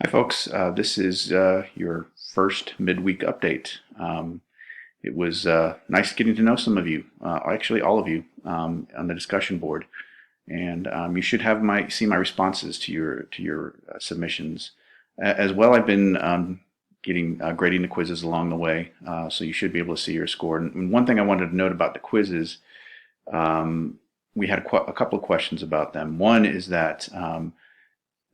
Hi, folks. This is your first midweek update. It was nice getting to know some of you, actually all of you, on the discussion board, and you should have see my responses to your submissions. As well, I've been getting grading the quizzes along the way, so you should be able to see your score. And one thing I wanted to note about the quizzes, we had a couple of questions about them. One is that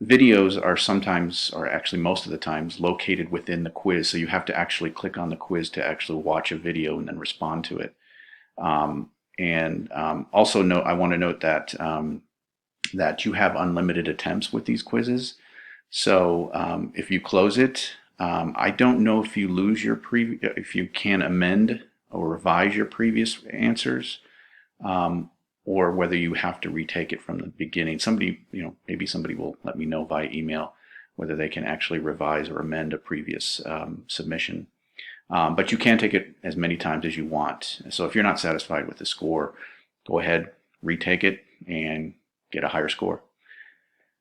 videos are sometimes, or actually most of the times, located within the quiz, so you have to actually click on the quiz to actually watch a video and then respond to it. Also note, I want to note that that you have unlimited attempts with these quizzes. So if you close it, I don't know if you lose your if you can amend or revise your previous answers. Or whether you have to retake it from the beginning. Somebody, maybe somebody will let me know via email whether they can actually revise or amend a previous submission. But you can take it as many times as you want. So if you're not satisfied with the score, go ahead, retake it, and get a higher score.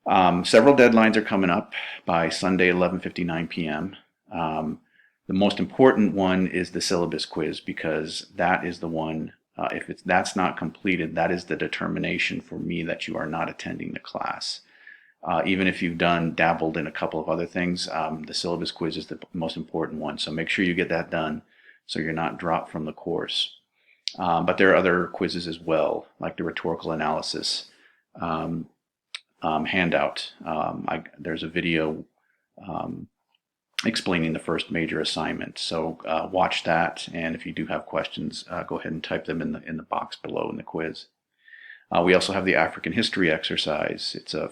Several deadlines are coming up by Sunday, 11:59 p.m. The most important one is the syllabus quiz, because that is the one. If that's not completed, that is the determination for me that you are not attending the class. Even if you've dabbled in a couple of other things, the syllabus quiz is the most important one. So make sure you get that done so you're not dropped from the course. But there are other quizzes as well, like the rhetorical analysis handout. There's a video explaining the first major assignment. So watch that, and if you do have questions, go ahead and type them in the box below in the quiz. We also have the African history exercise. It's a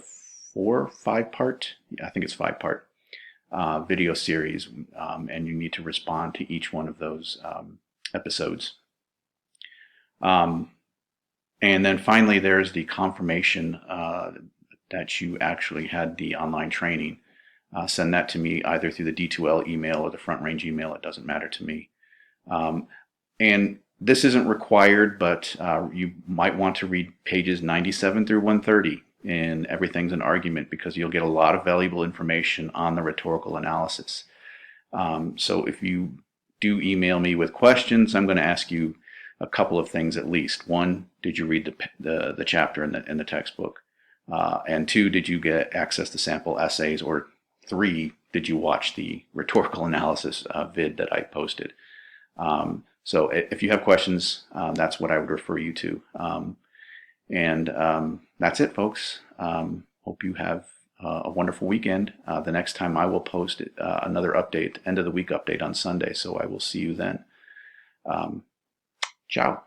5-part, I think it's 5-part video series, and you need to respond to each one of those episodes. And then finally, there's the confirmation that you actually had the online training. Send that to me either through the D2L email or the Front Range email. It doesn't matter to me. And this isn't required, but you might want to read pages 97 through 130 in Everything's an Argument, because you'll get a lot of valuable information on the rhetorical analysis. So if you do email me with questions, I'm going to ask you a couple of things at least. One, did you read the chapter in the textbook? And two, did you get access to sample essays? Or 3, did you watch the rhetorical analysis vid that I posted? So if you have questions, that's what I would refer you to. That's it, folks. Hope you have a wonderful weekend. The next time I will post another update, end of the week update on Sunday, so I will see you then. Ciao.